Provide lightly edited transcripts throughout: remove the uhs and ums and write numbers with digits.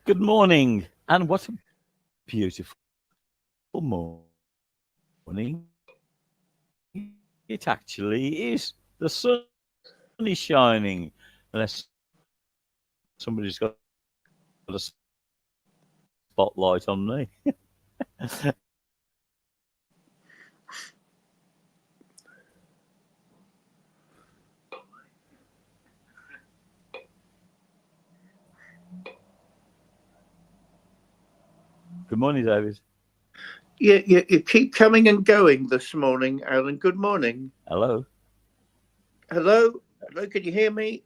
Good morning, and what a beautiful morning it actually is. The sun is shining, unless somebody's got a spotlight on me. Good morning, David. You keep coming and going this morning, Alan. Good morning. Hello. Hello? Hello, can you hear me?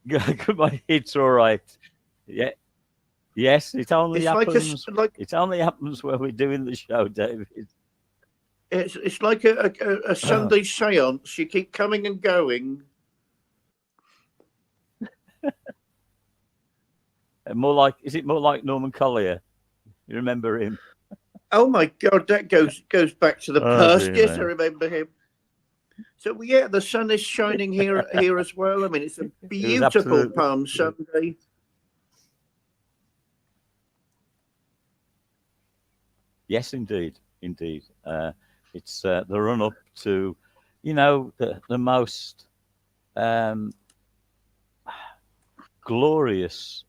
Good morning. It's all right. Yeah. Yes, it only It's like a happens. like It only happens when we're doing the show, David. it's like a Sunday séance. You keep coming and going. More like, is it more like Norman Collier? You remember him? Oh my God, that goes back to the Oh past. dear Yes, I me. remember him. So yeah, the sun is shining here as well. I mean, it's a It was beautiful absolutely. Palm Sunday. Yes, indeed, indeed. It's the run up to, the most um, glorious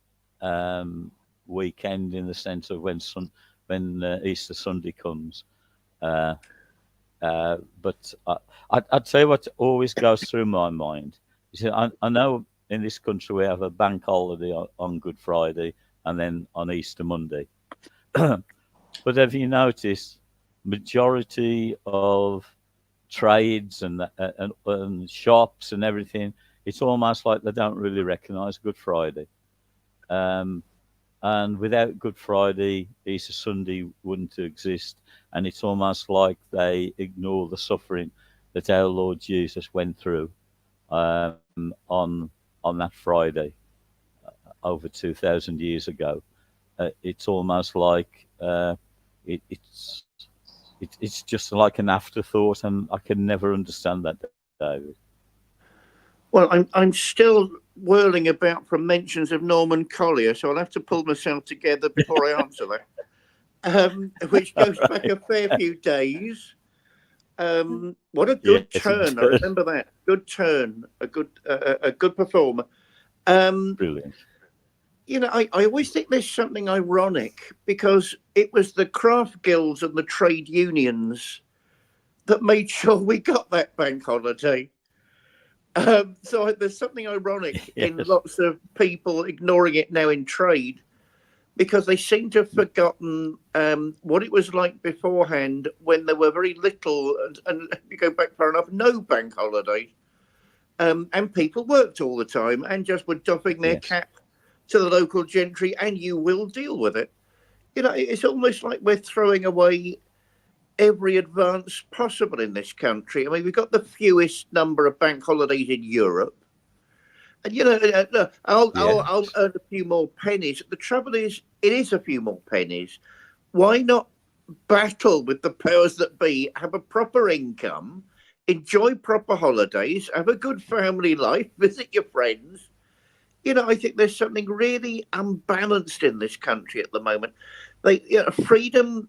weekend in the sense of when Easter Sunday comes. Uh, but I'd say what always goes through my mind is that I know in this country we have a bank holiday on Good Friday and then on Easter Monday. But have you noticed majority of trades and shops and everything? It's almost like they don't really recognise Good Friday. Um, and without Good Friday, Easter Sunday wouldn't exist. And it's almost like they ignore the suffering that our Lord Jesus went through on that Friday over 2,000 years ago. It's almost like it's it's just like an afterthought, and I can never understand that, David. Well, I'm still whirling about from mentions of Norman Collier, so I'll have to pull myself together before I answer that. Which All goes back right. a fair few days. What a good Yes, it turn! I does. remember that good turn, a good performer. Um, Brilliant. I always think there's something ironic because it was the craft guilds and the trade unions that made sure we got that bank holiday. So there's something ironic in Yes. lots of people ignoring it now in trade because they seem to have forgotten what it was like beforehand when there were very little, and if you go back far enough, no bank holidays. And people worked all the time and just were doffing their Yes. cap to the local gentry, and you will deal with it. It's almost like we're throwing away every advance possible in this country. I mean, we've got the fewest number of bank holidays in Europe. And look, I'll Yes. earn a few more pennies. The trouble is, it is a few more pennies. Why not battle with the powers that be? Have a proper income, enjoy proper holidays, have a good family life, visit your friends. I think there's something really unbalanced in this country at the moment. Freedom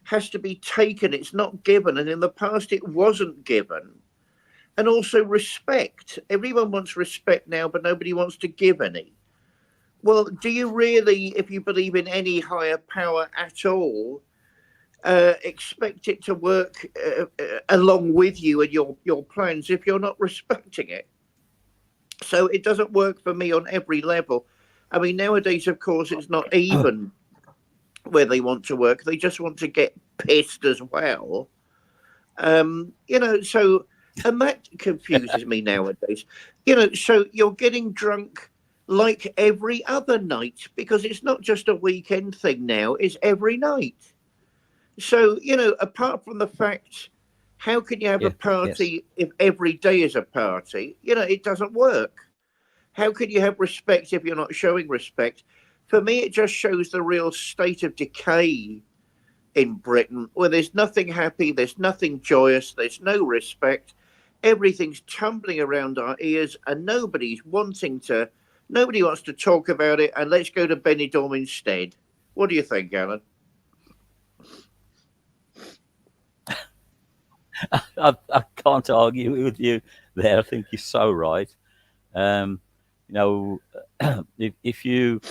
has to be taken; it's not given, and in the past it wasn't given. And also respect. Everyone wants respect now, but nobody wants to give any. Well, do you really, if you believe in any higher power at all, expect it to work along with you and your plans if you're not respecting it? So it doesn't work for me on every level. I mean, nowadays, of course, it's not even where they want to work; they just want to get pissed as well. So and that confuses me nowadays. So you're getting drunk like every other night because it's not just a weekend thing now; it's every night. So apart from the fact, how can you have a Yes. Yes. party if every day is a party? It doesn't work. How can you have respect if you're not showing respect? For me, it just shows the real state of decay in Britain, where there's nothing happy, there's nothing joyous, there's no respect. Everything's tumbling around our ears, and nobody's wanting to Nobody wants to talk about it, and let's go to Benidorm instead. What do you think, Alan? I can't argue with you there. I think you're so right. Um, you know, if you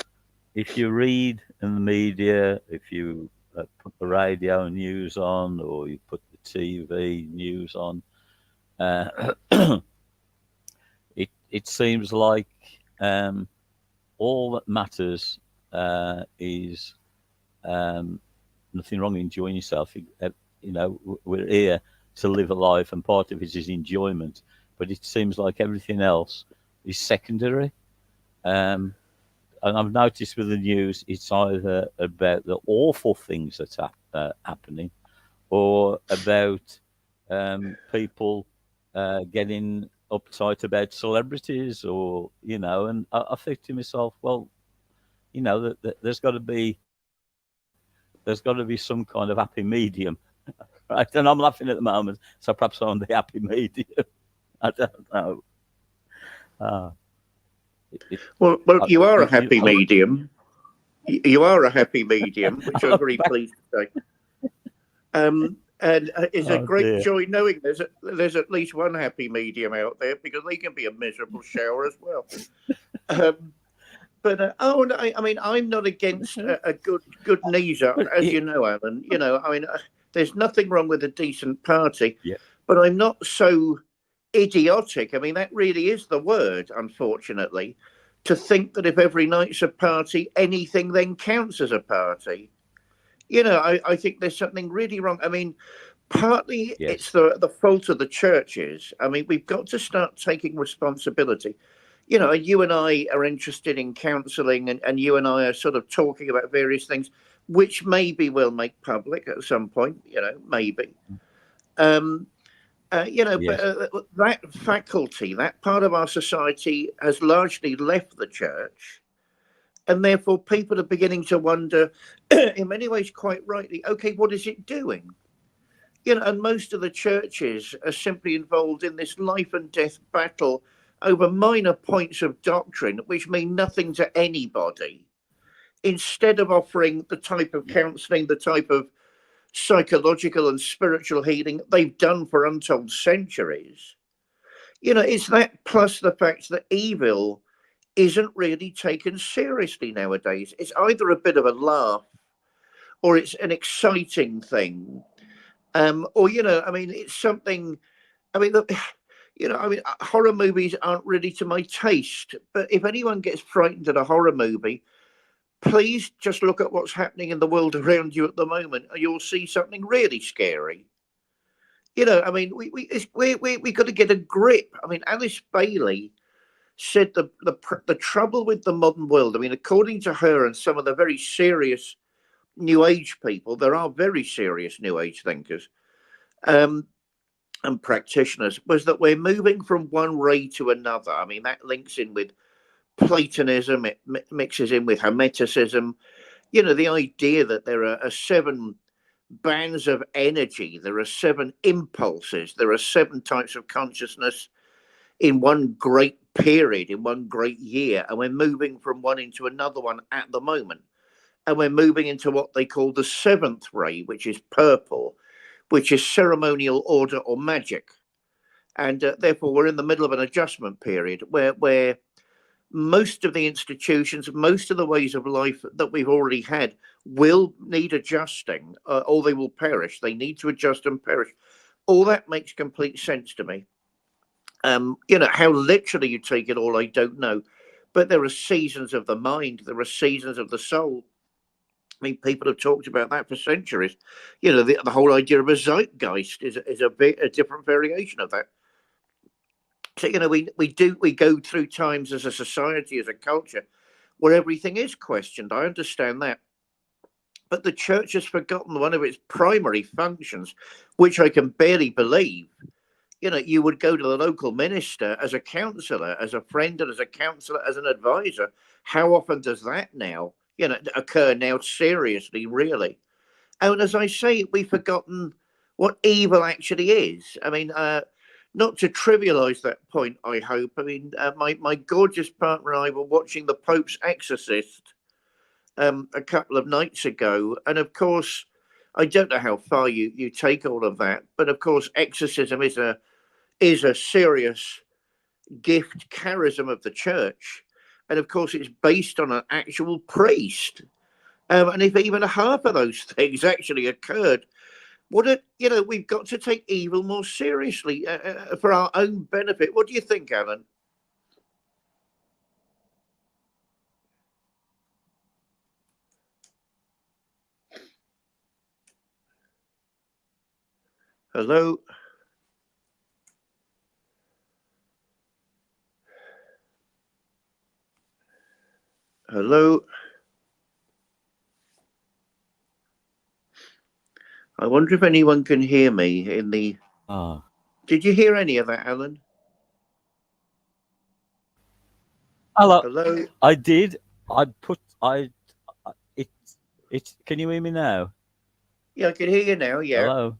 read in the media, if you put the radio news on, or you put the TV news on, uh, it seems like um, all that matters is um, nothing wrong with enjoying yourself. We're here to live a life, and part of it is enjoyment. But it seems like everything else is secondary. Um, and I've noticed with the news, it's either about the awful things that's happening, or about people getting uptight about celebrities, or And I think to myself, well, there's got to be some kind of happy medium, right? And I'm laughing at the moment, so perhaps I'm the happy medium. I don't know. Uh, Well, you are a happy I look, medium. You are a happy medium, which I I'm look very back. pleased to say. And it's a Oh great dear. joy knowing there's at least one happy medium out there, because they can be a miserable shower as well. Um, no, I mean, I'm not against a good knees up, But as you know, Alan. I mean, there's nothing wrong with a decent party, yeah, but I'm not so idiotic. I mean, that really is the word, unfortunately, to think that if every night's a party, anything then counts as a party. I think there's something really wrong. I mean, partly it's yes, the fault of the churches. I mean, we've got to start taking responsibility. And you and I are interested in counselling, and you and I are sort of talking about various things, which maybe we'll make public at some point, maybe. Um, but yes, that faculty, that part of our society has largely left the church. And therefore, people are beginning to wonder, in many ways, quite rightly, okay, what is it doing? And most of the churches are simply involved in this life and death battle over minor points of doctrine, which mean nothing to anybody, instead of offering the type of counseling, the type of psychological and spiritual healing they've done for untold centuries. It's that, plus the fact that evil isn't really taken seriously nowadays. It's either a bit of a laugh, or it's an exciting thing. Or, I mean, it's something. I mean, horror movies aren't really to my taste. But if anyone gets frightened at a horror movie, please just look at what's happening in the world around you at the moment, and you'll see something really scary. I mean, we got to get a grip. I mean, Alice Bailey said the trouble with the modern world. I mean, according to her and some of the very serious New Age people, there are very serious New Age thinkers. And practitioners, was that we're moving from one ray to another. I mean, that links in with Platonism, it mixes in with Hermeticism. The idea that there are seven bands of energy, there are seven impulses, there are seven types of consciousness in one great period, in one great year, and we're moving from one into another one at the moment. And we're moving into what they call the seventh ray, which is purple, which is ceremonial order or magic. And therefore, we're in the middle of an adjustment period where most of the institutions, most of the ways of life that we've already had will need adjusting, or they will perish. They need to adjust and perish. All that makes complete sense to me. How literally you take it all, I don't know. But there are seasons of the mind, there are seasons of the soul. I mean, people have talked about that for centuries. The whole idea of a zeitgeist is a different variation of that. So we go through times as a society, as a culture, where everything is questioned. I understand that, but the church has forgotten one of its primary functions, which I can barely believe. You would go to the local minister as a counsellor, as a friend, and as a counsellor, as an advisor. How often does that now, occur now? Seriously, really? And as I say, we've forgotten what evil actually is. I mean, not to trivialise that point, I hope. I mean, my gorgeous partner and I were watching The Pope's Exorcist a couple of nights ago, and of course, I don't know how far you take all of that, but of course, exorcism is a serious gift charism of the church, and of course, it's based on an actual priest. And if even half of those things actually occurred, we've got to take evil more seriously for our own benefit. What do you think, Alan? Hello? Hello? I wonder if anyone can hear me in the... Ah. Did you hear any of that, Alan? Hello. Hello? I did. It, can you hear me now? Yeah, I can hear you now, yeah. Hello?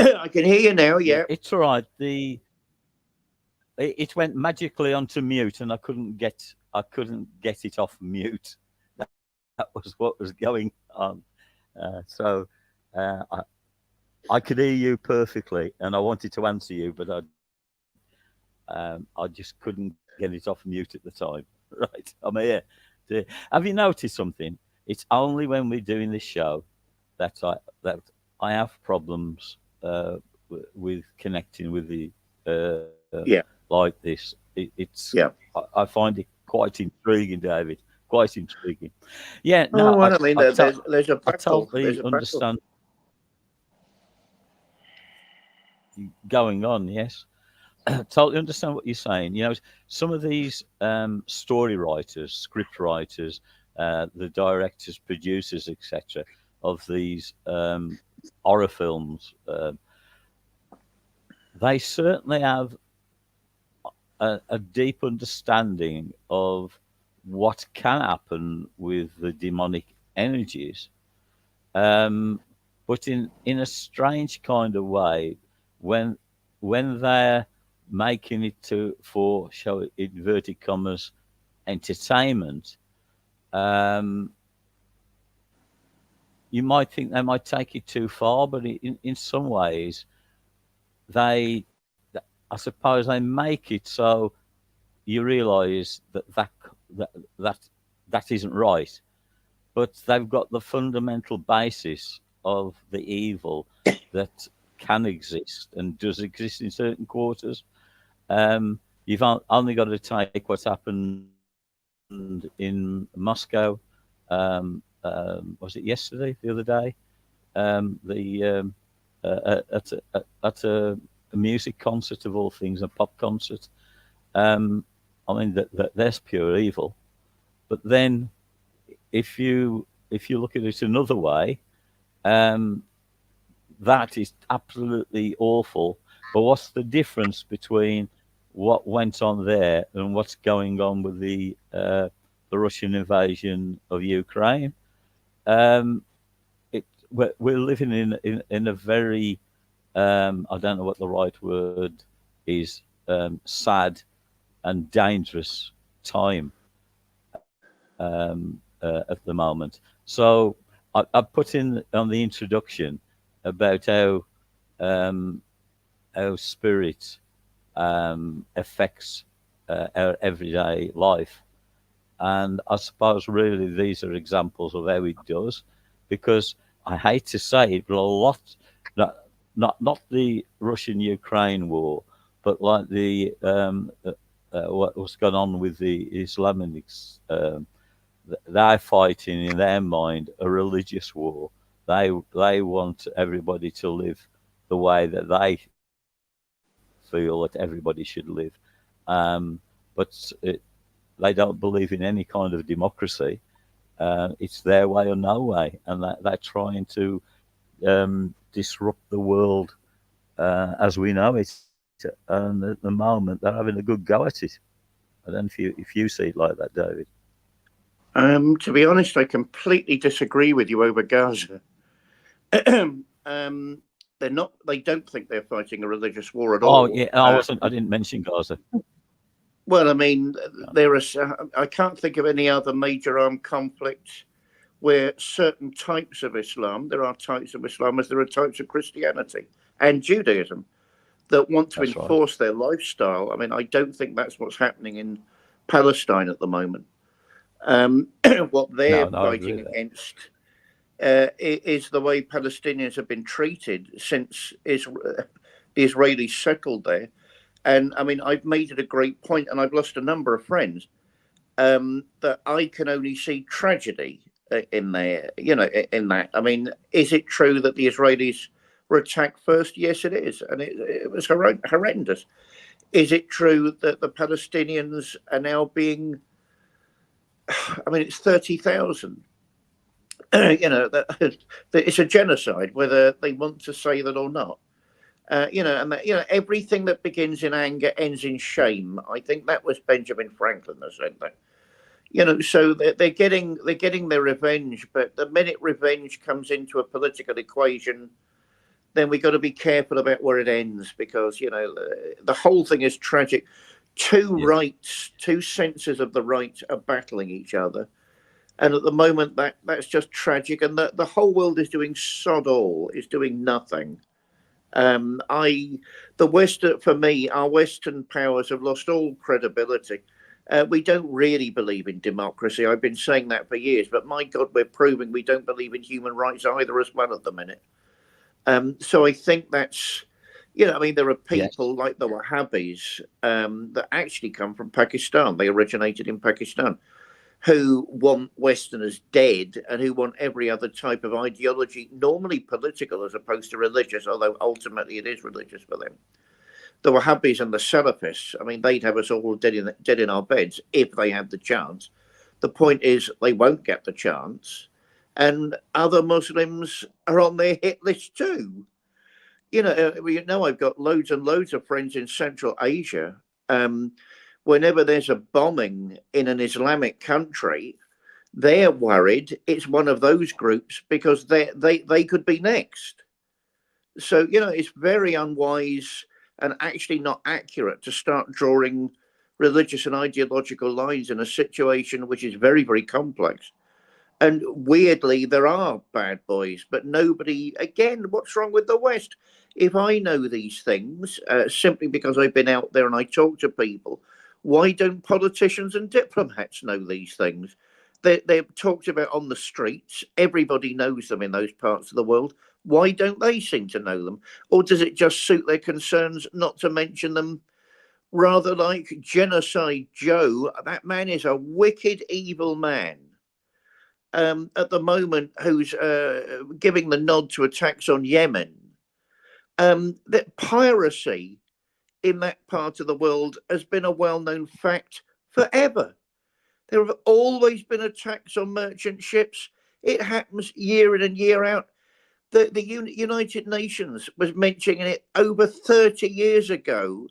I can hear you now, Yeah, yeah. it's all right. It went magically onto mute, and I couldn't get it off mute. That was what was going on. So I could hear you perfectly, and I wanted to answer you, but I just couldn't get it off mute at the time. Right, I'm here. Have you noticed something? It's only when we're doing this show that I have problems with connecting with the Yeah, like this. It's yeah. I find it quite intriguing, David. Quite intriguing. Yeah, Oh, no, well, I mean, there's a I battle. There's totally a battle. understand going on. Yes, totally understand what you're saying. You know, some of these story writers, script writers, the directors, producers, etc., of these horror films, they certainly have a deep understanding of what can happen with the demonic energies, but in a strange kind of way, when they're making it for show it inverted commas entertainment, um, you might think they might take it too far, but in some ways they, I suppose, they make it so you realise that that that isn't right, but they've got the fundamental basis of the evil that can exist and does exist in certain quarters. You've only got to take what's happened in Moscow. Was it yesterday, the other day? The at a music concert of all things, a pop concert. I mean, that's pure evil. But then, if you look at it another way, um, that is absolutely awful. But what's the difference between what went on there and what's going on with the Russian invasion of Ukraine? Um, we're living in a very I don't know what the right word is, sad and dangerous time at the moment. So I put in on the introduction about um, how spirit affects our everyday life, and I suppose really these are examples of how it does, because I hate to say it, but a lot, not not the Russian Ukraine war, but like the what's gone on with the Islamics. They're fighting in their mind a religious war. They want everybody to live the way that they feel that everybody should live, but they don't believe in any kind of democracy. It's their way or no way, and they're trying to disrupt the world as we know it. And at the moment, they're having a good go at it. I don't know if you see it like that, David. To be honest, I completely disagree with you over Gaza. um, they're not. They don't think they're fighting a religious war at Oh, all. yeah, I wasn't. I didn't mention Gaza. Well, I mean, there is. I can't think of any other major armed conflict where certain types of Islam, there are types of Islam as there are types of Christianity and Judaism that want to That's right. enforce their lifestyle. I mean, I don't think that's what's happening in Palestine at the moment. What they're No, I agree fighting with that. against is the way Palestinians have been treated since the Israelis settled there. And I mean, I've made it a great point, and I've lost a number of friends that I can only see tragedy in there. You know, in that. I mean, is it true that the Israelis were attacked first? Yes, it is, and it was horrendous. Is it true that the Palestinians are now being? I mean, it's 30,000. You know, that it's a genocide, whether they want to say that or not. You know, and that, you know, everything that begins in anger ends in shame. I think that was Benjamin Franklin that said that. You know, so they're getting their revenge, but the minute revenge comes into a political equation, then we got to be careful about where it ends, because you know the whole thing is tragic. Two rights, two senses of the right are battling each other, and at the moment that's just tragic, and the whole world is doing sod all, is doing nothing. The West, for me, our Western powers have lost all credibility. We don't really believe in democracy. I've been saying that for years, but my God, we're proving we don't believe in human rights either as well at the minute. So I think that's, you know, I mean, there are people like the Wahhabis that actually come from Pakistan. They originated in Pakistan, who want Westerners dead and who want every other type of ideology, normally political as opposed to religious, although ultimately it is religious for them. The Wahhabis and the Salafists, I mean, they'd have us all dead in our beds if they had the chance. The point is, they won't get the chance. And other Muslims are on their hit list too. You know, I've got loads and loads of friends in Central Asia. Whenever there's a bombing in an Islamic country, they're worried it's one of those groups because they could be next. So, you know, it's very unwise and actually not accurate to start drawing religious and ideological lines in a situation which is very, very complex. And weirdly, there are bad boys, but nobody, again, what's wrong with the West? If I know these things simply because I've been out there and I talk to people, why don't politicians and diplomats know these things? They're talked about on the streets. Everybody knows them in those parts of the world. Why don't they seem to know them? Or does it just suit their concerns not to mention them? Rather like Genocide Joe, that man is a wicked, evil man. At the moment, who's giving the nod to attacks on Yemen. That piracy in that part of the world has been a well-known fact forever. There have always been attacks on merchant ships. It happens year in and year out. The United Nations was mentioning it over 30 years ago,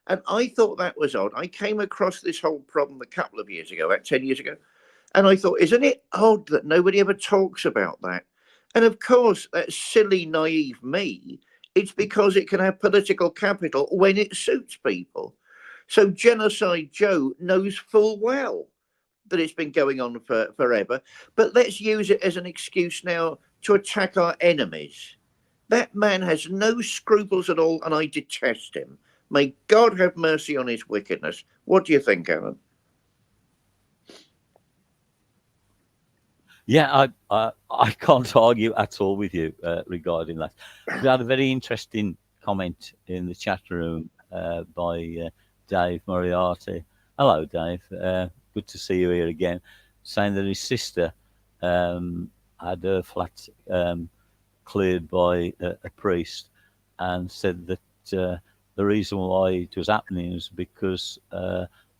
and I thought that was odd. I came across this whole problem a couple of years ago, about 10 years ago, and I thought, isn't it odd that nobody ever talks about that? And of course, that silly, naive me, it's because it can have political capital when it suits people. So Genocide Joe knows full well that it's been going on for forever, but let's use it as an excuse now to attack our enemies. That man has no scruples at all, and I detest him. May God have mercy on his wickedness. What do you think, Alan? Yeah, I can't argue at all with you regarding that. We had a very interesting comment in the chat room by Dave Moriarty. Hello, Dave. Good to see you here again. Saying that his sister had her flat cleared by a priest, and said that the reason why it was happening was because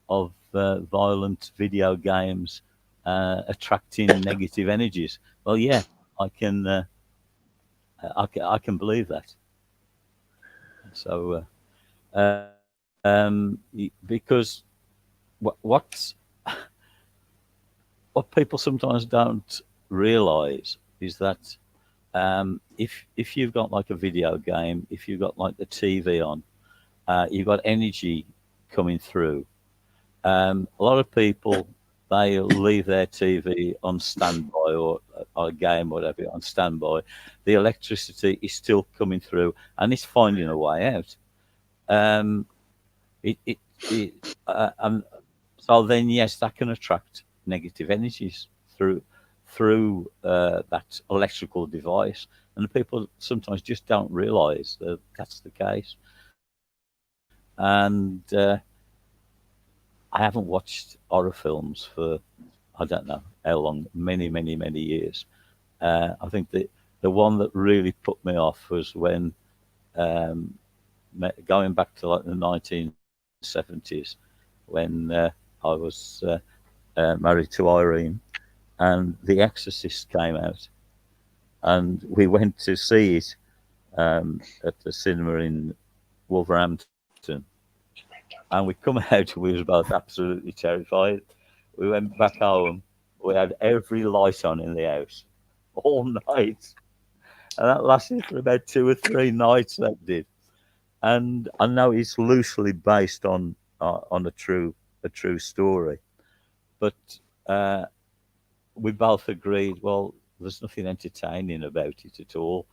of violent video games attracting negative energies. Well, yeah, I can, I can believe that. So, because what what people sometimes don't realise is that If you've got like a video game, if you've got like the TV on, you've got energy coming through. A lot of people, they leave their TV on standby, or a game or whatever on standby. The electricity is still coming through and it's finding a way out. Um, it, it, it and so then yes, that can attract negative energies through that electrical device, and people sometimes just don't realise that that's the case. And I haven't watched horror films for I don't know how long, many years. I think the one that really put me off was when um, going back to like the 1970s, when I was married to Irene, and The Exorcist came out, and we went to see it at the cinema in Wolverhampton, and we come out and we was both absolutely terrified. We went back home. We had every light on in the house all night, and that lasted for about 2 or 3 nights. That did, and I know it's loosely based on a true story, but uh, we both agreed. Well, there's nothing entertaining about it at all.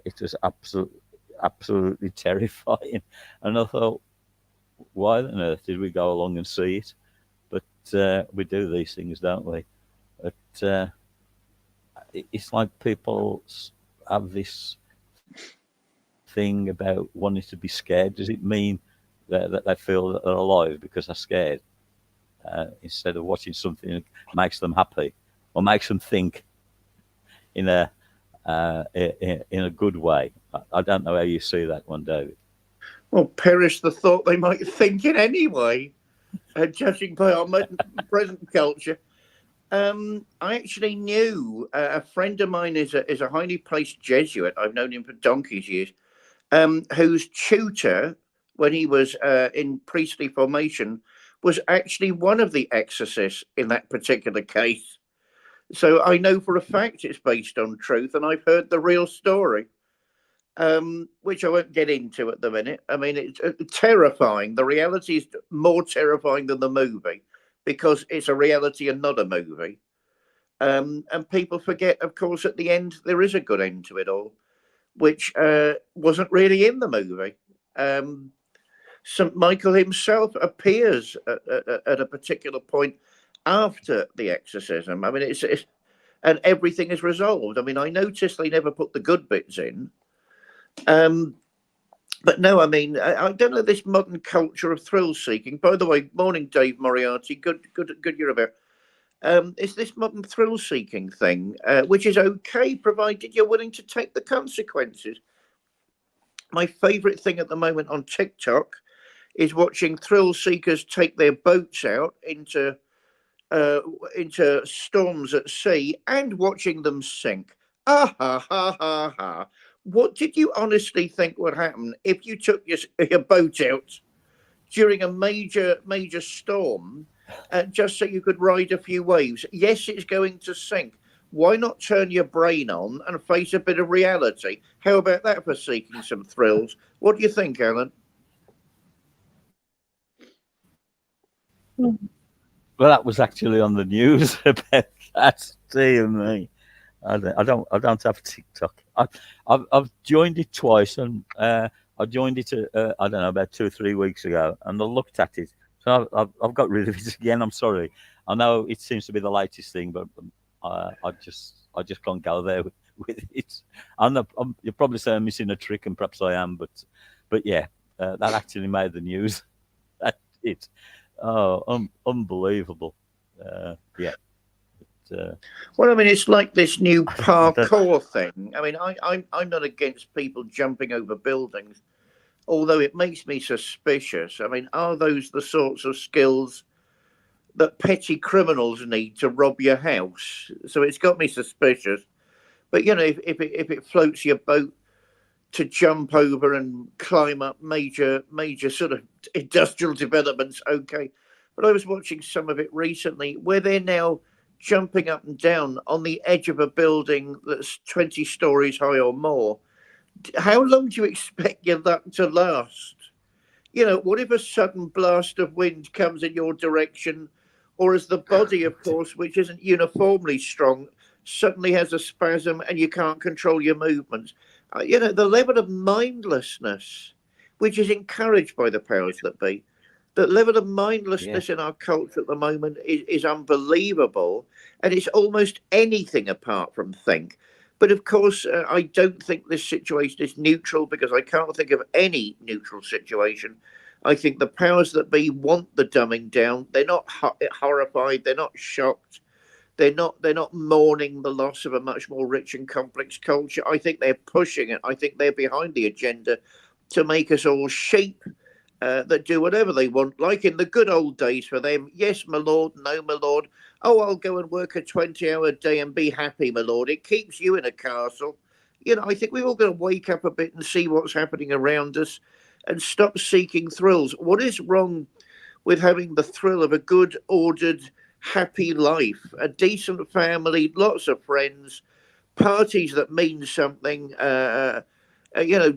It was absolutely terrifying, and I thought, why on earth did we go along and see it? But we do these things, don't we? But it's like people have this thing about wanting to be scared. Does it mean that they feel that they're alive because they're scared, instead of watching something that makes them happy or makes them think in a good way? I don't know how you see that one, David. Well, perish the thought they might think it anyway, judging by our present culture. I actually knew a friend of mine is a highly placed Jesuit. I've known him for donkey's years. Whose tutor, when he was in priestly formation, was actually one of the exorcists in that particular case. So I know for a fact it's based on truth, and I've heard the real story, which I won't get into at the minute. I mean, it's terrifying. The reality is more terrifying than the movie because it's a reality and not a movie. And people forget, of course, at the end, there is a good end to it all, which wasn't really in the movie. St. Michael himself appears at a particular point after the exorcism. I mean, it's and everything is resolved. I mean, I noticed they never put the good bits in. But no, I mean, I don't know this modern culture of thrill seeking. By the way, morning, Dave Moriarty. Good you're about. It's this modern thrill seeking thing, which is okay provided you're willing to take the consequences. My favourite thing at the moment on TikTok is watching thrill seekers take their boats out into storms at sea and watching them sink. Ah ha ha ha ha. What did you honestly think would happen if you took your boat out during a major storm, just so you could ride a few waves? Yes, it's going to sink. Why not turn your brain on and face a bit of reality? How about that for seeking some thrills? What do you think, Alan? Well, that was actually on the news about that. Dear me, I don't have TikTok. I've joined it twice, and I joined it I don't know, about 2 or 3 weeks ago, and I looked at it. So I've got rid of it again. I'm sorry. I know it seems to be the latest thing, but I just can't go there with it. You're probably saying I'm missing a trick, and perhaps I am, but yeah, that actually made the news. That it. Oh, unbelievable. Yeah. Well, I mean, it's like this new I don't, parkour thing. I mean, I'm not against people jumping over buildings, although it makes me suspicious. I mean, are those the sorts of skills that petty criminals need to rob your house? So it's got me suspicious. But you know, if it floats your boat to jump over and climb up major sort of industrial developments, okay. But I was watching some of it recently where they're now jumping up and down on the edge of a building that's 20 stories high or more. How long do you expect your luck to last? What if a sudden blast of wind comes in your direction, or as the body, of course, which isn't uniformly strong, suddenly has a spasm and you can't control your movements? The level of mindlessness, which is encouraged by the powers that be, the level of Yeah. mindlessness in our culture at the moment is unbelievable, and it's almost anything apart from think. But of course, I don't think this situation is neutral, because I can't think of any neutral situation. I think the powers that be want the dumbing down. They're not horrified. They're not shocked. They're not mourning the loss of a much more rich and complex culture. I think they're pushing it. I think they're behind the agenda to make us all sheep, that do whatever they want, like in the good old days for them. Yes, my lord. No, my lord. Oh, I'll go and work a 20-hour day and be happy, my lord. It keeps you in a castle. I think we're all going to wake up a bit and see what's happening around us and stop seeking thrills. What is wrong with having the thrill of a good, ordered, happy life, a decent family, lots of friends, parties that mean something,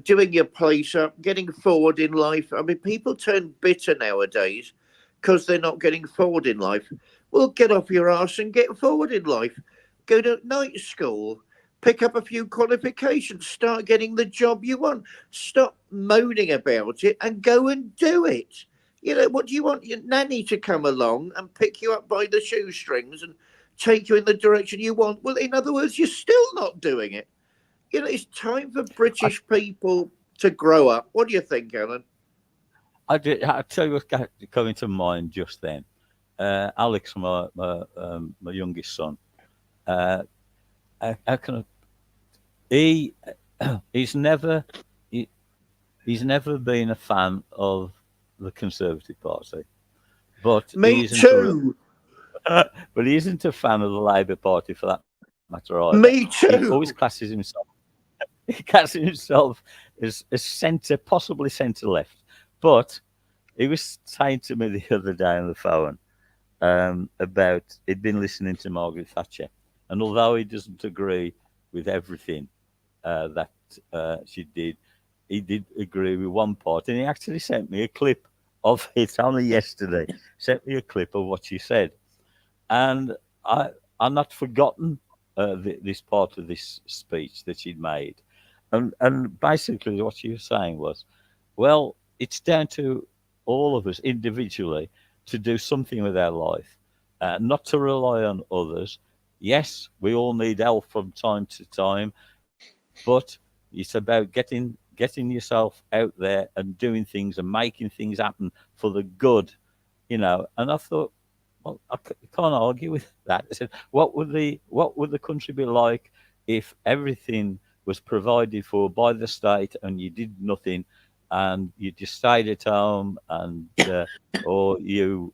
doing your place up, getting forward in life. I mean, people turn bitter nowadays because they're not getting forward in life. Well, get off your arse and get forward in life. Go to night school, pick up a few qualifications, start getting the job you want. Stop moaning about it and go and do it. What do you want your nanny to come along and pick you up by the shoestrings and take you in the direction you want? Well, in other words, you're still not doing it. It's time for I, British people to grow up. What do you think, Alan? I tell you what's coming to mind just then. Alex, my youngest son, uh, how can he, he's never, he, he's never been a fan of the Conservative Party, but he Me isn't a, too. but he isn't a fan of the Labour Party for that matter either. Me He always too. classes himself he classes himself as centre, possibly centre left. But he was saying to me the other day on the phone about he'd been listening to Margaret Thatcher, and although he doesn't agree with everything that she did, he did agree with one part, and he actually sent me a clip of it only yesterday. Sent me a clip of what she said, and I'm not forgotten this part of this speech that she'd made, and basically what she was saying was, well, it's down to all of us individually to do something with our life, not to rely on others. Yes, we all need help from time to time, but it's about getting yourself out there and doing things and making things happen for the good. And I thought, well, can't argue with that. I said, what would the country be like if everything was provided for by the state and you did nothing, and you just stayed at home, and or you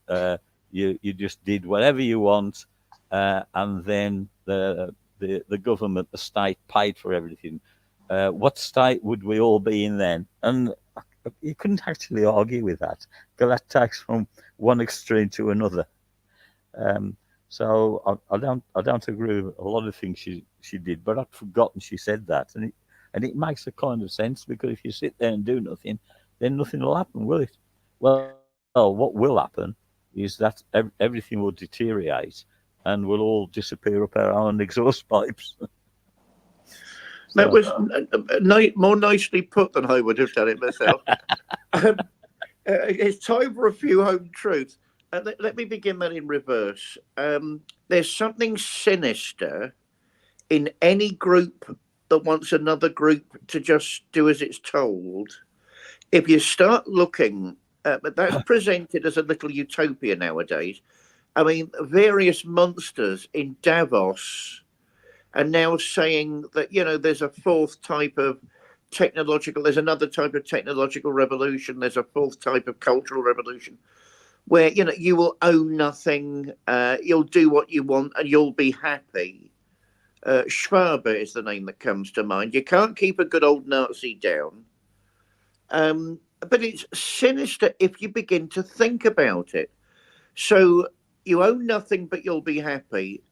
just did whatever you want, and then the government, the state, paid for everything. What state would we all be in then? And you couldn't actually argue with that, because that takes from one extreme to another. Um, so I don't agree with a lot of things she did, but I'd forgotten she said that, and it makes a kind of sense, because if you sit there and do nothing, then nothing will happen, will it? Well, what will happen is that everything will deteriorate, and we'll all disappear up our own exhaust pipes. That So was more nicely put than I would have done it myself. Um, it's time for a few home truths. Let me begin that in reverse. There's something sinister in any group that wants another group to just do as it's told. If you start looking, but that's presented as a little utopia nowadays. I mean, various monsters in Davos are now saying that, there's a fourth type of there's another type of technological revolution, there's a fourth type of cultural revolution, where, you will own nothing, you'll do what you want, and you'll be happy. Schwaber is the name that comes to mind. You can't keep a good old Nazi down. But it's sinister if you begin to think about it. So you own nothing, but you'll be happy.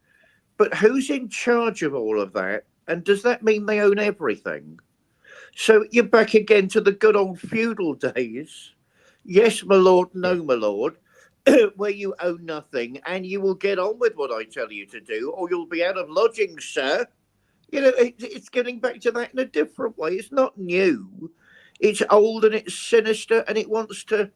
But who's in charge of all of that? And does that mean they own everything? So you're back again to the good old feudal days. Yes, my lord, Yeah. no, my lord, where you own nothing and you will get on with what I tell you to do, or you'll be out of lodgings, sir. It's getting back to that in a different way. It's not new. It's old and it's sinister, and it wants to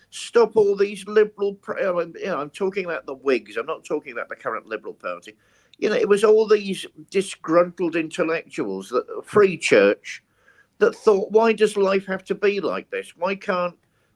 stop all these liberal. I'm talking about the Whigs. I'm not talking about the current Liberal Party. It was all these disgruntled intellectuals, that Free Church, that thought, why does life have to be like this? Why can't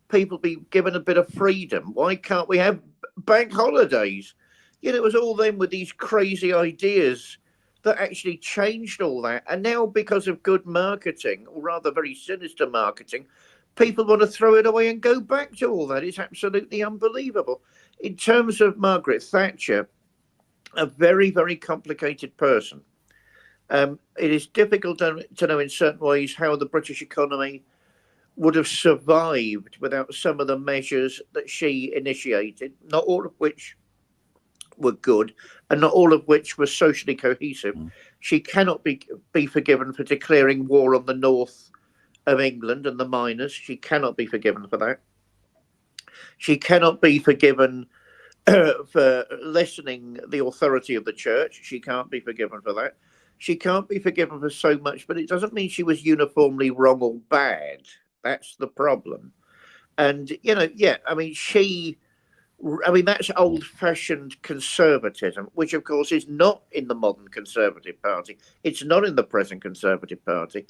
people be given a bit of freedom? Why can't we have bank holidays? It was all them with these crazy ideas that actually changed all that. And now, because of good marketing, or rather very sinister marketing, people want to throw it away and go back to all that. It's absolutely unbelievable. In terms of Margaret Thatcher, a very, very complicated person. It is difficult to know in certain ways how the British economy would have survived without some of the measures that she initiated, not all of which were good and not all of which were socially cohesive. Mm. She cannot be forgiven for declaring war on the north of England and the miners. She cannot be forgiven for that. She cannot be forgiven for lessening the authority of the church. She can't be forgiven for that. She can't be forgiven for so much, but it doesn't mean she was uniformly wrong or bad. That's the problem. And, that's old fashioned conservatism, which, of course, is not in the modern Conservative Party. It's not in the present Conservative Party.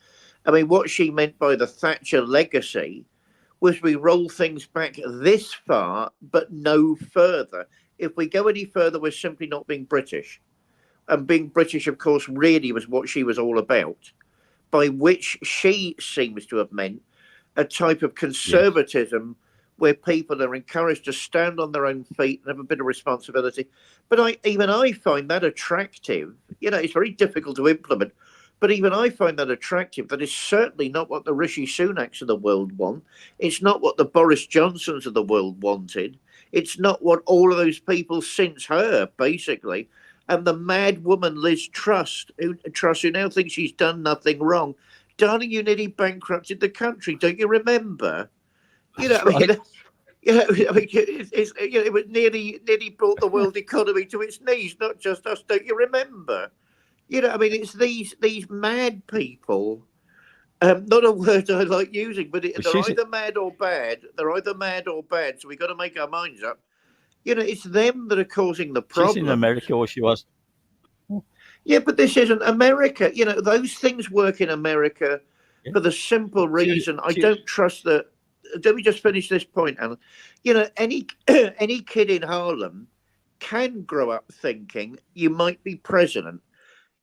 What she meant by the Thatcher legacy was we roll things back this far, but no further. If we go any further, we're simply not being British. And being British, of course, really was what she was all about, by which she seems to have meant a type of Yes. conservatism where people are encouraged to stand on their own feet and have a bit of responsibility. But even I find that attractive. It's very difficult to implement, but even I find that attractive. That is certainly not what the Rishi Sunaks of the world want. It's not what the Boris Johnsons of the world wanted. It's not what all of those people since her, basically. And the mad woman Liz Truss, who now thinks she's done nothing wrong. Darling, you nearly bankrupted the country. Don't you remember? That's right. It was nearly brought the world economy to its knees, not just us. Don't you remember? It's these mad people. Not a word I like using, but But they're she's either mad or bad. They're either mad or bad. So we've got to make our minds up. It's them that are causing the she's in problems. America, or she was. Yeah, but this isn't America. Those things work in America Yeah. for the simple She, reason I she, don't trust that. Let me just finish this point, Alan. Any any kid in Harlem can grow up thinking you might be president.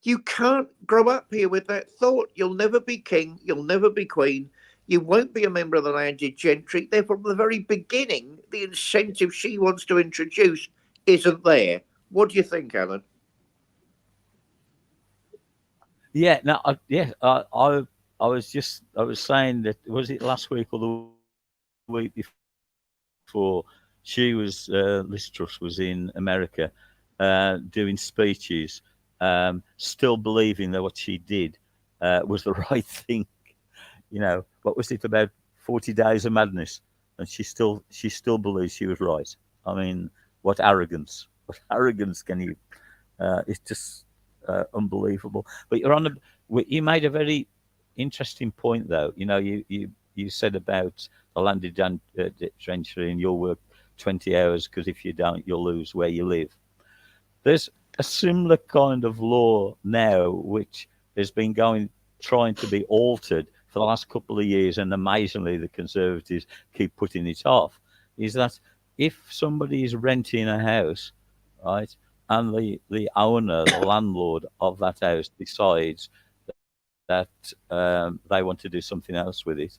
You can't grow up here with that thought. You'll never be king. You'll never be queen. You won't be a member of the landed gentry. Therefore, from the very beginning, the incentive she wants to introduce isn't there. What do you think, Alan? yeah, no, I was saying that, was it last week or the week before? She was Liz Truss was in America, doing speeches, still believing that what she did was the right thing. What was it, about 40 days of madness, and she still believes she was right. I mean, what arrogance! What arrogance can you? It's just unbelievable. But you made a very interesting point, though. You said about the landed gentry, and you'll work 20 hours because if you don't, you'll lose where you live. There's a similar kind of law now, which has been trying to be altered for the last couple of years, and amazingly, the Conservatives keep putting it off. Is that if somebody is renting a house, right, and the owner, the landlord of that house, decides that they want to do something else with it,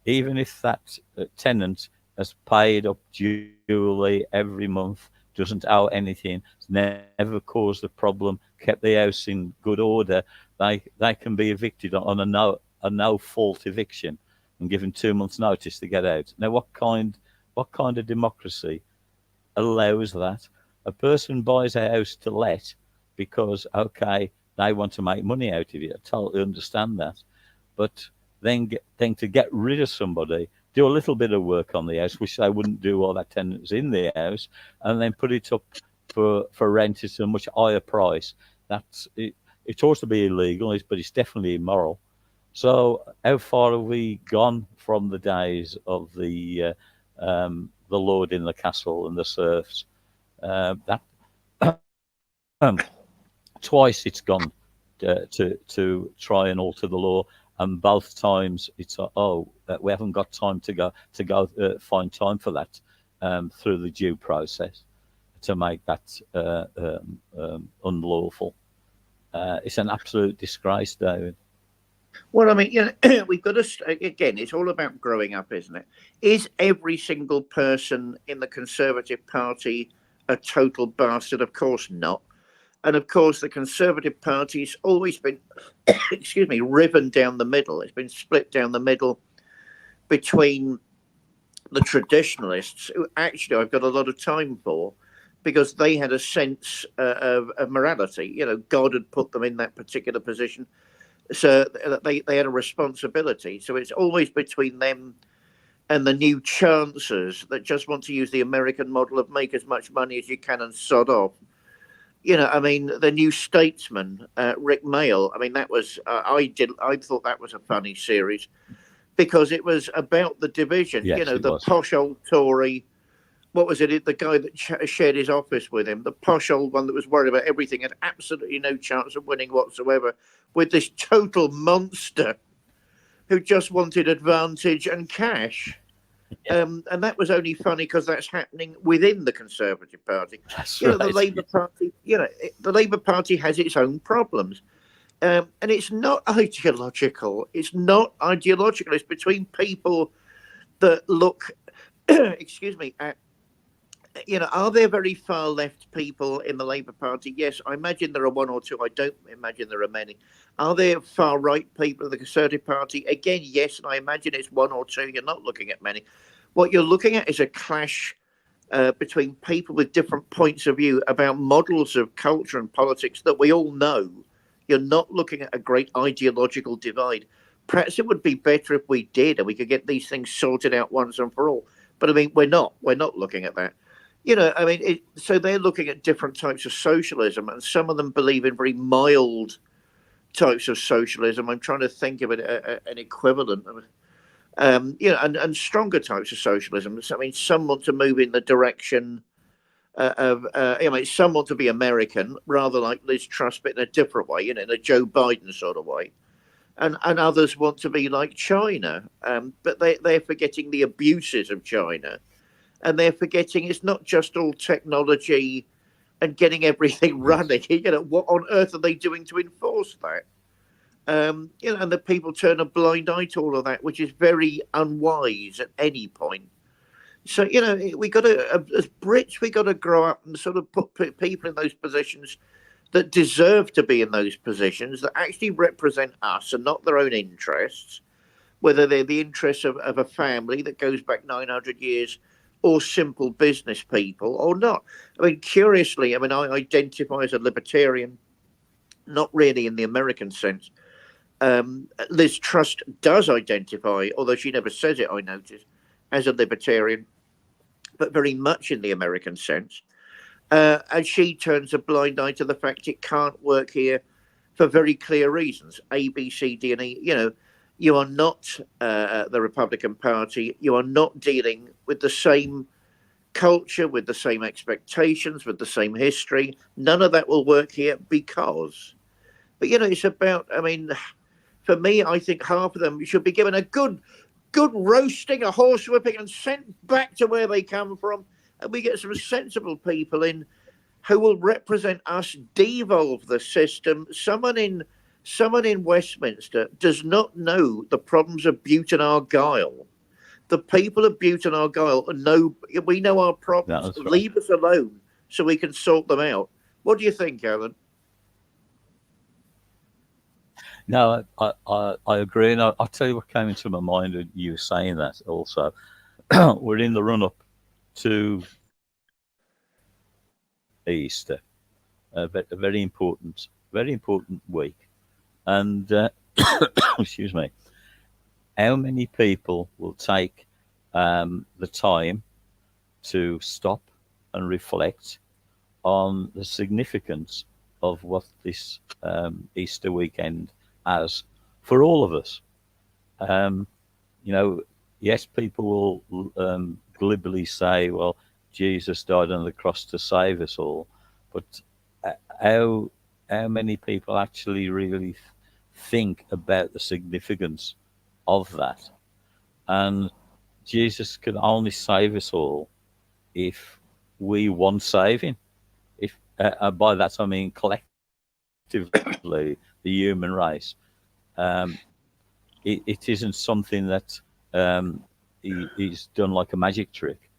even if that tenant has paid up duly every month, doesn't owe anything, never caused a problem, kept the house in good order, they can be evicted on a no fault eviction and given 2 months' notice to get out. Now, what kind of democracy allows that? A person buys a house to let, because, okay, they want to make money out of it. I totally understand that. But then to get rid of somebody, do a little bit of work on the house, which they wouldn't do while that tenant's in the house, and then put it up for rent at a much higher price. That's it. It ought to be illegal, but it's definitely immoral. So, how far have we gone from the days of the lord in the castle and the serfs? That twice it's gone to try and alter the law, and both times it's we haven't got time to go find time for that through the due process to make that unlawful. It's an absolute disgrace, David. Well, I mean, we've got to, again, it's all about growing up, isn't it? Is every single person in the Conservative Party a total bastard? Of course not. And of course, the Conservative Party's always been, excuse me, riven down the middle. It's been split down the middle between the traditionalists, who actually I've got a lot of time for, because they had a sense of morality. God had put them in that particular position. So they had a responsibility. So it's always between them and the new chancers that just want to use the American model of make as much money as you can and sod off. I mean, the New Statesman, Rick Mail. I mean, that was I thought that was a funny series because it was about the division. Yes, the was. Posh old Tory. What was it? The guy that shared his office with him, the posh old one that was worried about everything, had absolutely no chance of winning whatsoever, with this total monster who just wanted advantage and cash. Yeah. And that was only funny because that's happening within the Conservative Party. That's right. The Labour Party, the Labour Party has its own problems. And it's not ideological. It's not ideological. It's between people that look, excuse me, at, are there very far left people in the Labour Party? Yes, I imagine there are one or two. I don't imagine there are many. Are there far right people in the Conservative Party? Again, yes, and I imagine it's one or two. You're not looking at many. What you're looking at is a clash between people with different points of view about models of culture and politics that we all know. You're not looking at a great ideological divide. Perhaps it would be better if we did and we could get these things sorted out once and for all. But I mean, we're not. We're not looking at that. I mean, so they're looking at different types of socialism, and some of them believe in very mild types of socialism. I'm trying to think of an equivalent, and stronger types of socialism. So, I mean, some want to move in the direction of, some want to be American, rather like Liz Truss, but in a different way, in a Joe Biden sort of way. And others want to be like China, but they're forgetting the abuses of China. And they're forgetting it's not just all technology and getting everything running. What on earth are they doing to enforce that? And the people turn a blind eye to all of that, which is very unwise at any point. So, we got to, as Brits, we got to grow up and sort of put people in those positions that deserve to be in those positions, that actually represent us and not their own interests, whether they're the interests of a family that goes back 900 years or simple business people or not. I mean, curiously, I identify as a libertarian, not really in the American sense. Liz Truss does identify, although she never says it, I notice, as a libertarian, but very much in the American sense. And she turns a blind eye to the fact it can't work here for very clear reasons. A, B, C, D, and E. You are not the Republican Party. You are not dealing with the same culture, with the same expectations, with the same history. None of that will work here because. But, it's about, for me, I think half of them should be given a good roasting, a horsewhipping, and sent back to where they come from. And we get some sensible people in who will represent us, devolve the system. Someone in Westminster does not know the problems of Bute and Argyll. The people of Bute and Argyll we know our problems. Right. Leave us alone so we can sort them out. What do you think, Alan? No, I agree. And I'll tell you what came into my mind when you were saying that also. We're in the run-up to Easter. a very important week. And excuse me, how many people will take the time to stop and reflect on the significance of what this Easter weekend has for all of us? Um, you know, yes, people will glibly say, well, Jesus died on the cross to save us all. But uh, how, how many people actually really think about the significance of that? And Jesus can only save us all if we want saving. If by that I mean collectively, the human race. Um, it isn't something that he's done like a magic trick.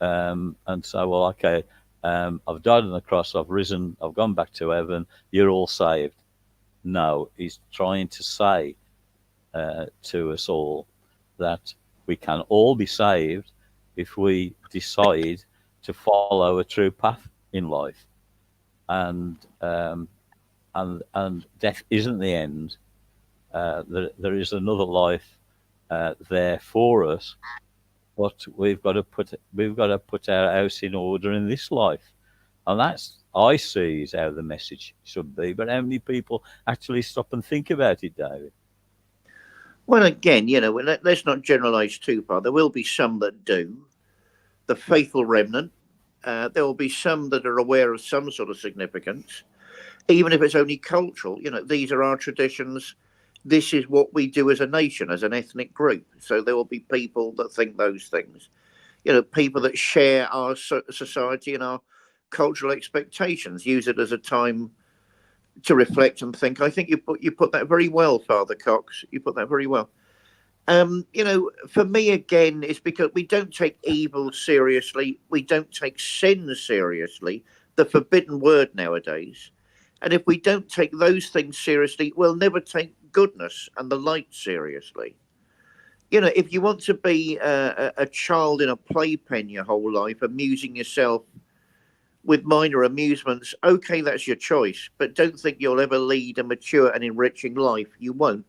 And so, well, okay, I've died on the cross, I've risen, I've gone back to heaven, you're all saved. No, he's trying to say to us all that we can all be saved if we decide to follow a true path in life. And death isn't the end. There is another life there for us, but we've got to put our house in order in this life, and that's I see is how the message should be. But how many people actually stop and think about it, David? Well, again, let's not generalise too far. There will be some that do, the faithful remnant. There will be some that are aware of some sort of significance, even if it's only cultural. These are our traditions. This is what we do as a nation, as an ethnic group. So there will be people that think those things. People that share our society and our cultural expectations, use it as a time to reflect and think. I think you put that very well, Father Cox. You put that very well. For me, again, it's because we don't take evil seriously. We don't take sin seriously, the forbidden word nowadays. And if we don't take those things seriously, we'll never take goodness and the light seriously. If you want to be a child in a playpen your whole life, amusing yourself with minor amusements, okay, that's your choice. But don't think you'll ever lead a mature and enriching life. You won't.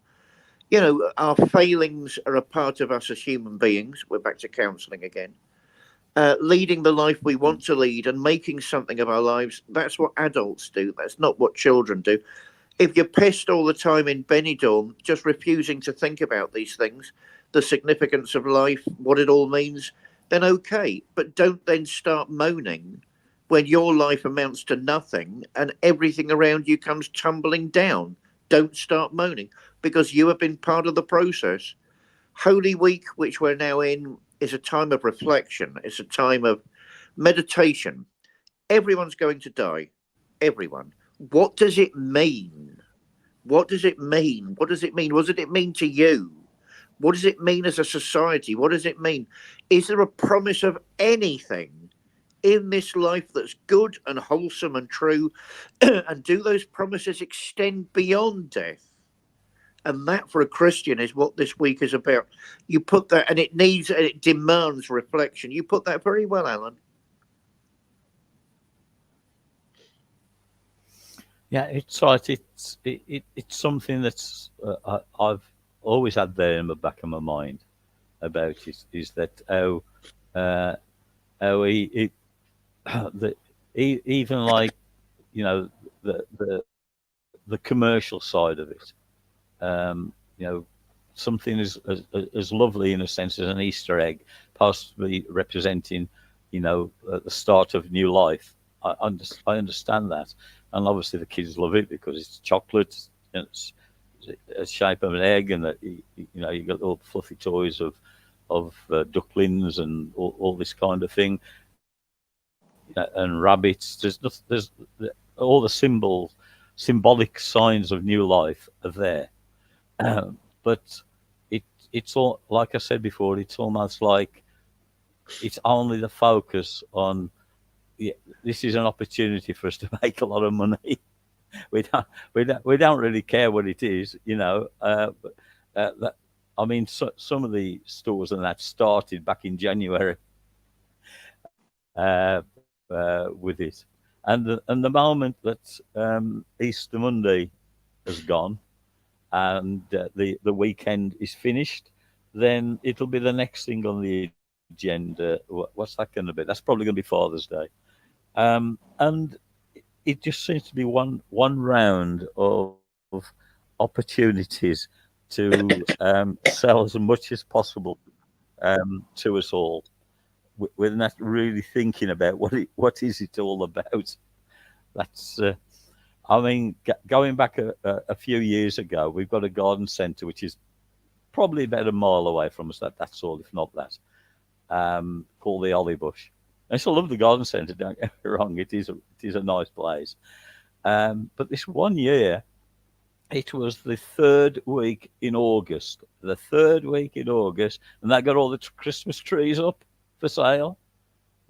Our failings are a part of us as human beings. We're back to counselling again. Leading the life we want to lead and making something of our lives, that's what adults do. That's not what children do. If you're pissed all the time in Benidorm, just refusing to think about these things, the significance of life, what it all means, then okay. But don't then start moaning when your life amounts to nothing and everything around you comes tumbling down. Don't start moaning because you have been part of the process. Holy Week, which we're now in, is a time of reflection. It's a time of meditation. Everyone's going to die. Everyone. What does it mean? What does it mean? What does it mean? What does it mean to you? What does it mean as a society? What does it mean? Is there a promise of anything in this life that's good and wholesome and true? And do those promises extend beyond death? And that, for a Christian, is what this week is about. You put that, and it demands reflection. You put that very well, Alan. Yeah, it's right. It's something that's I've always had there in the back of my mind about it, is that uh, how the, even like, the commercial side of it, you know, something as lovely in a sense as an Easter egg, possibly representing, the start of new life. I understand that, and obviously the kids love it because it's chocolate, and it's a shape of an egg, and that you got all the fluffy toys of ducklings and all this kind of thing, and rabbits. There's all the symbolic signs of new life are there. But it's all, like I said before, it's almost like it's only the focus on, yeah, this is an opportunity for us to make a lot of money. We don't really care what it is, but that, I mean, some of the stores and that started back in January with it. And the moment that Easter Monday has gone and the weekend is finished, then it'll be the next thing on the agenda. What's that going to be? That's probably going to be Father's Day, and it just seems to be one round of opportunities to sell as much as possible to us all. We're not really thinking about what is it all about. That's I mean, going back a few years ago, we've got a garden centre which is probably about a mile away from us. That's all, if not that, called the Olive Bush. I still love the garden centre. Don't get me wrong; it is a nice place. But this one year, it was the third week in August. The third week in August, and they got all the Christmas trees up for sale.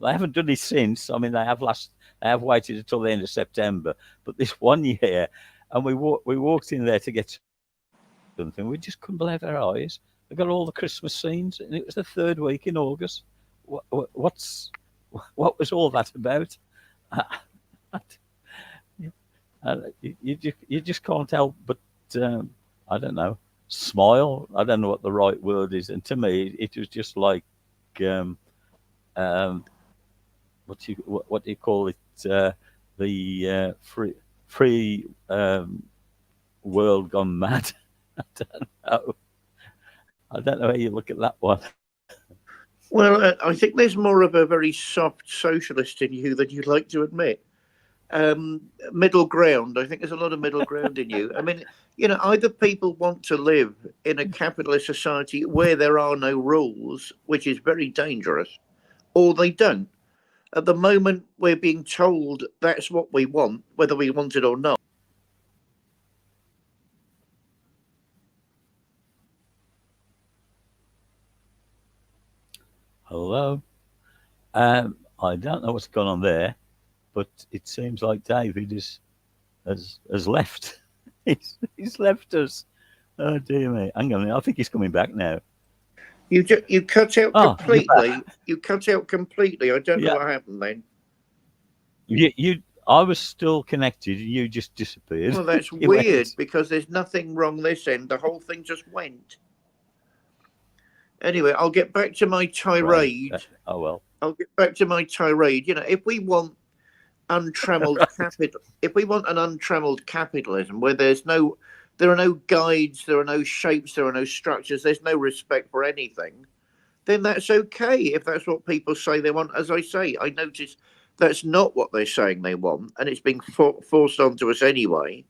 They haven't done it since. I mean, they have waited until the end of September. But this one year, and we walked in there to get something. We just couldn't believe our eyes. They got all the Christmas scenes, and it was the third week in August. What was all that about? You just can't help but I don't know, smile. I don't know what the right word is. And to me, it was just like um, um, what do you call it? The free world gone mad. I don't know. I don't know how you look at that one. Well, I think there's more of a very soft socialist in you than you'd like to admit. Middle ground. I think there's a lot of middle ground in you. I mean, either people want to live in a capitalist society where there are no rules, which is very dangerous, or they don't. At the moment, we're being told that's what we want, whether we want it or not. Hello. I don't know what's gone on there, but it seems like David has left. He's left us. Oh dear me. Hang on a minute. I think he's coming back now. You cut out Oh, you're back. completely. You cut out completely. I don't know Yeah. what happened then. I was still connected. You just disappeared. Well, that's You weird went. because there's nothing wrong this end. The whole thing just went. Anyway, I'll get back to my Right. tirade. Oh well. I'll get back to my tirade. If we want untrammeled capital, if we want an untrammeled capitalism where there are no guides, there are no shapes, there are no structures, there's no respect for anything, then that's okay if that's what people say they want. As I say, I notice that's not what they're saying they want, and it's being forced onto us anyway.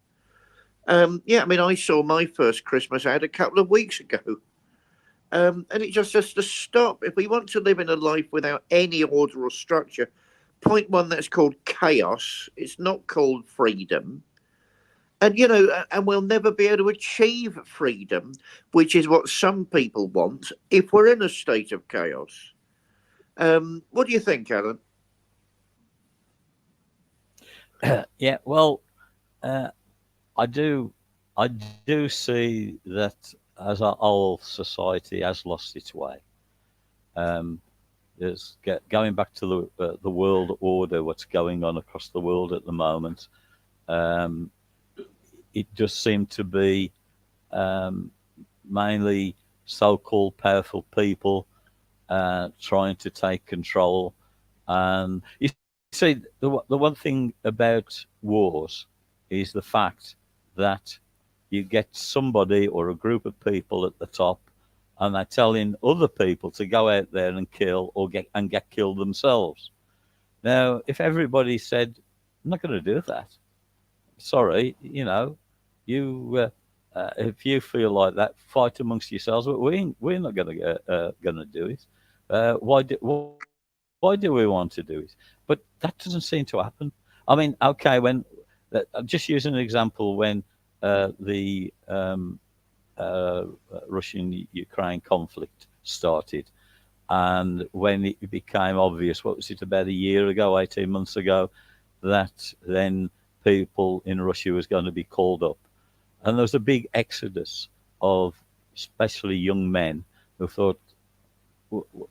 Yeah, I mean, I saw my first Christmas ad a couple of weeks ago. And it just has to stop. If we want to live in a life without any order or structure, point one, that's called chaos. It's not called freedom. And, and we'll never be able to achieve freedom, which is what some people want if we're in a state of chaos. What do you think, Alan? Yeah. Well, uh, I do. I do see that as our whole society has lost its way. Um, there's going back to the world order. What's going on across the world at the moment? Um, it just seemed to be um, mainly so-called powerful people trying to take control. And you see, the one thing about wars is the fact that you get somebody or a group of people at the top, and they're telling other people to go out there and kill or get killed themselves. Now, if everybody said, "I'm not going to do that," sorry, you if you feel like that, fight amongst yourselves. But we're not going to do it. Why do we want to do it? But that doesn't seem to happen. I mean, okay, when I'm just using an example when the Russian Ukraine conflict started, and when it became obvious, what was it, about a year ago, 18 months ago, that then people in Russia was going to be called up, and there was a big exodus of especially young men who thought,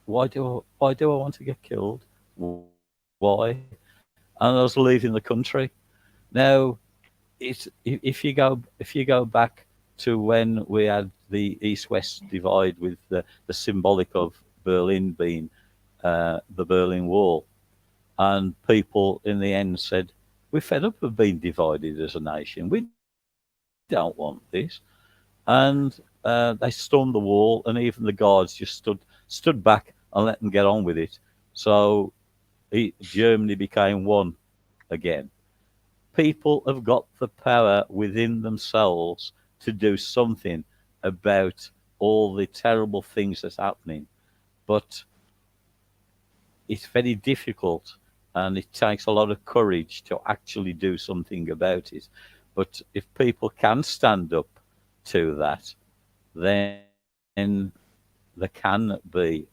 why do I want to get killed? Why? and I was leaving the country. Now, if you go back to when we had the East-West divide with the symbolic of Berlin being the Berlin Wall, and people in the end said, "We're fed up of being divided as a nation. We don't want this," and they stormed the wall, and even the guards just stood back and let them get on with it. So Germany became one again. People have got the power within themselves to do something about all the terrible things that's happening, but it's very difficult, and it takes a lot of courage to actually do something about it. But if people can stand up to that, then there can be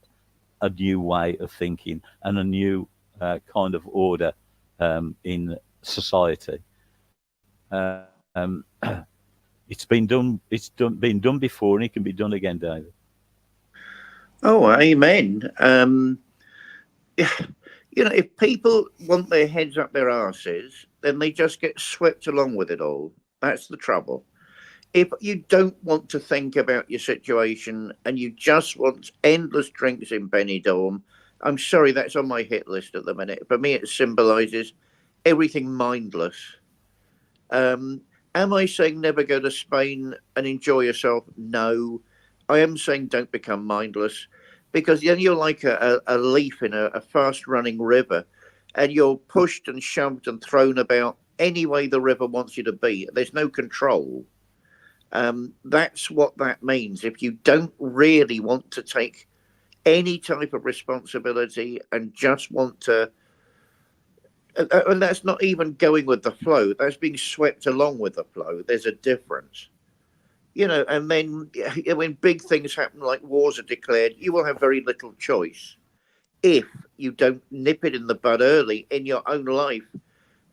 a new way of thinking and a new kind of order in society. Been done before, and it can be done again, David. Oh, amen. If people want their heads up their arses, then they just get swept along with it all. That's the trouble. If you don't want to think about your situation and you just want endless drinks in Benidorm, I'm sorry, that's on my hit list at the minute. For me, it symbolises everything mindless. Am I saying never go to Spain and enjoy yourself? No. I am saying don't become mindless, because then you're like a leaf in a fast running river, and you're pushed and shoved and thrown about any way the river wants you to be. There's no control. That's what that means. If you don't really want to take any type of responsibility and just want to, and that's not even going with the flow, that's being swept along with the flow. There's a difference. And then when big things happen, like wars are declared, you will have very little choice if you don't nip it in the bud early in your own life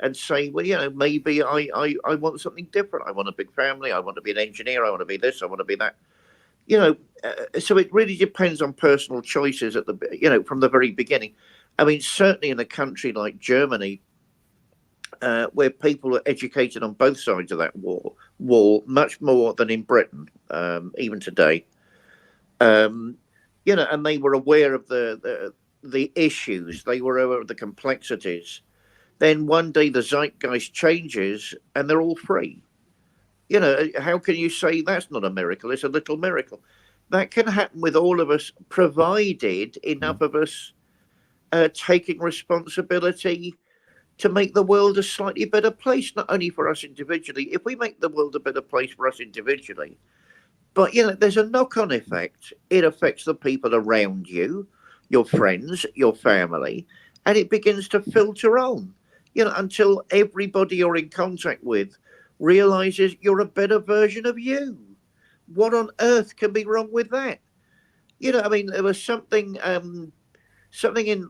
and say, well, maybe I want something different. I want a big family. I want to be an engineer. I want to be this. I want to be that. So it really depends on personal choices from the very beginning. I mean, certainly in a country like Germany, where people are educated on both sides of that wall much more than in Britain, even today. And they were aware of the issues. They were aware of the complexities. Then one day the zeitgeist changes and they're all free. How can you say that's not a miracle? It's a little miracle. That can happen with all of us, provided enough of us taking responsibility to make the world a slightly better place, not only for us individually. If we make the world a better place for us individually, but there's a knock-on effect. It affects the people around you, your friends, your family, and it begins to filter on. Until everybody you're in contact with realizes you're a better version of you. What on earth can be wrong with that? I mean, there was something in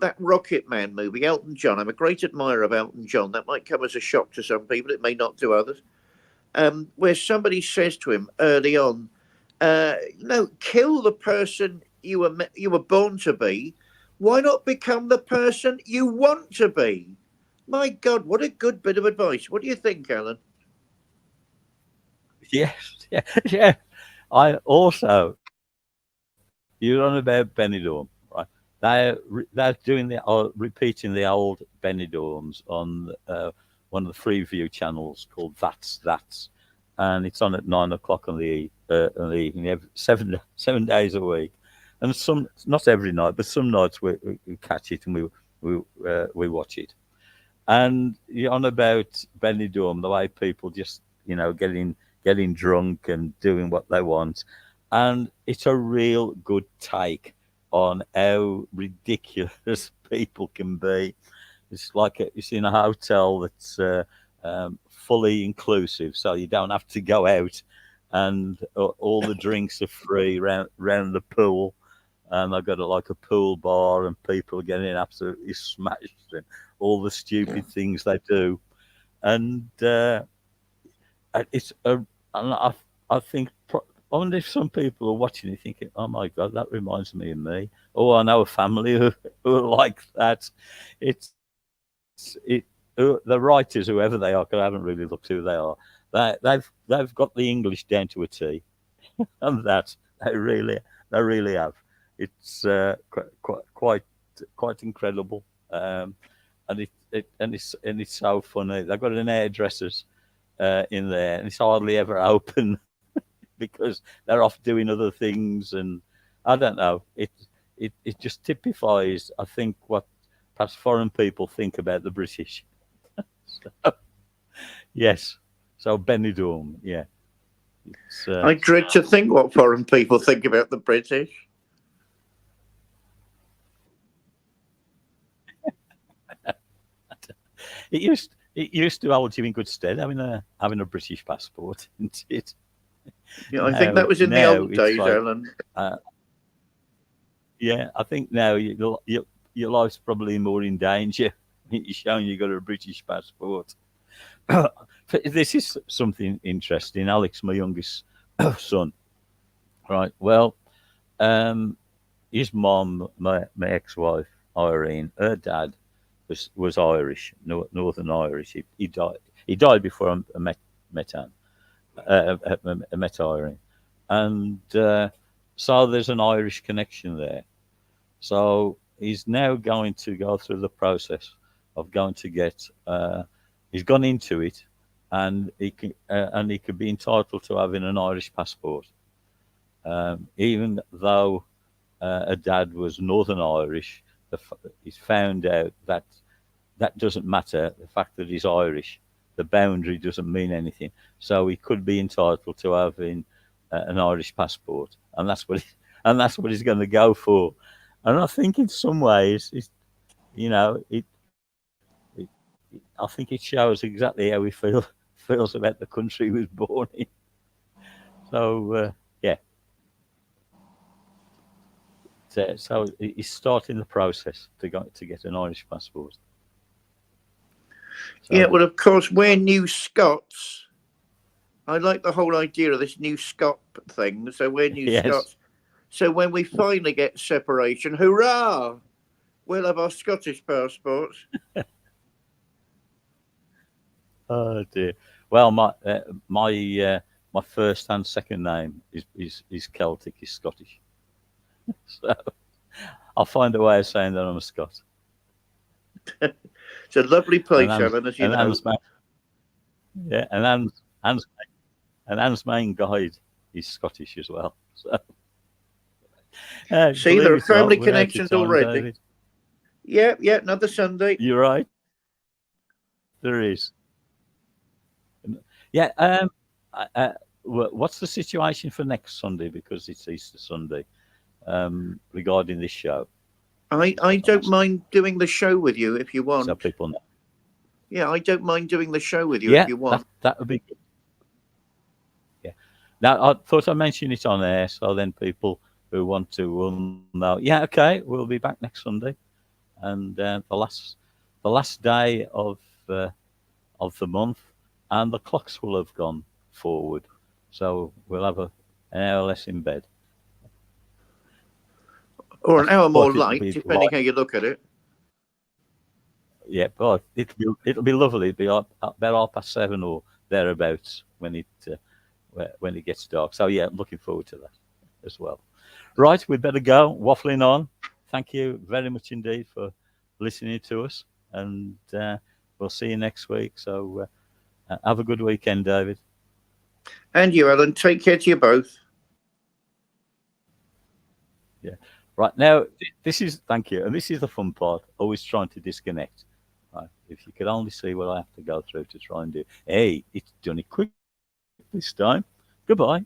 that Rocket Man movie, Elton John. I'm a great admirer of Elton John. That might come as a shock to some people. It may not to others. Where somebody says to him early on, "No, kill the person you were born to be. Why not become the person you want to be?" My God, what a good bit of advice. What do you think, Alan? Yes, yeah, yeah. I also, you're on about Benidorm, right? They're doing repeating the old Benidorms on one of the Freeview channels called That's, and it's on at 9 o'clock on the evening, 7 days a week, and some not every night, but some nights we catch it and we watch it. And you're on about Benidorm, the way people just getting drunk and doing what they want, and it's a real good take on how ridiculous people can be. It's like it's in a hotel that's fully inclusive, so you don't have to go out, and all the drinks are free round the pool. And I've got like a pool bar, and people are getting absolutely smashed, and all the stupid things they do. And it's a, and I think I wonder if some people are watching it thinking, "Oh my God, that reminds me of me." Oh, I know a family who are like that. It's it. the writers, whoever they are, 'cause I haven't really looked who they are. They've got the English down to a T, and that they really have. It's quite incredible, and it's so funny. They've got an hairdressers in there, and it's hardly ever open because they're off doing other things, and I don't know. It just typifies, I think, what perhaps foreign people think about the British. So, yes, so Benidorm, yeah. It's, I dread to think what foreign people think about the British. it used to hold you in good stead having a British passport, isn't it? Yeah, I think that was in the Now old it's days, like, Alan. uh, yeah, I think now your life's probably more in danger. You're showing you got a British passport. This is something interesting. Alex, my youngest son, right? Well, um, his mom, my ex-wife Irene, her dad was Irish, Northern Irish. He died. He died before I met Anne, I met Irene, and so there's an Irish connection there. So he's now going to go through the process of going to get. He's gone into it, and he could be entitled to having an Irish passport, even though a dad was Northern Irish. He's found out that that doesn't matter. The fact that he's Irish, the boundary doesn't mean anything. So he could be entitled to having an Irish passport, and that's what he's going to go for. And I think in some ways, you know, it, I think it shows exactly how he feels about the country he was born in. So yeah, so he's starting the process to get an Irish passport. Yeah, So well, of course, we're New Scots. I like the whole idea of this New Scot thing. So we're New yes, Scots. So when we finally get separation, hurrah! We'll have our Scottish passports. oh dear. Well, my first and second name is Celtic, is Scottish. So I'll find a way of saying that I'm a Scot. It's a lovely And place, Anne's Alan, as you and know. Anne's ma- yeah, and Anne's main guide is Scottish as well. So See, there believe are it or not, family we're out of connections time, already. David. Yeah, yeah, another Sunday. You're right. There is. Yeah. What's the situation for next Sunday? Because it's Easter Sunday. Regarding this show, I I'm don't asking mind doing the show with you if you so want. people know. Yeah, I don't mind doing the show with you if Yeah, you want. that would be good. Yeah. Now I thought I mentioned it on air, so then people who want to will know. Yeah, okay, we'll be back next Sunday, and the last day of the month, and the clocks will have gone forward, so we'll have an hour less in bed. Or I an hour more thought it'll light, be depending like, how you look at it. yeah, but it'll be lovely. It'll be about 7:30 or thereabouts when it gets dark. So yeah, looking forward to that as well. Right, we'd better go. Waffling on. Thank you very much indeed for listening to us, and we'll see you next week. So have a good weekend, David. And you, Alan, take care to you both. Yeah. Right now, this is thank you, and this is the fun part. Always trying to disconnect. Right. If you could only see what I have to go through to try and do. Hey, it's done it quick this time. Goodbye.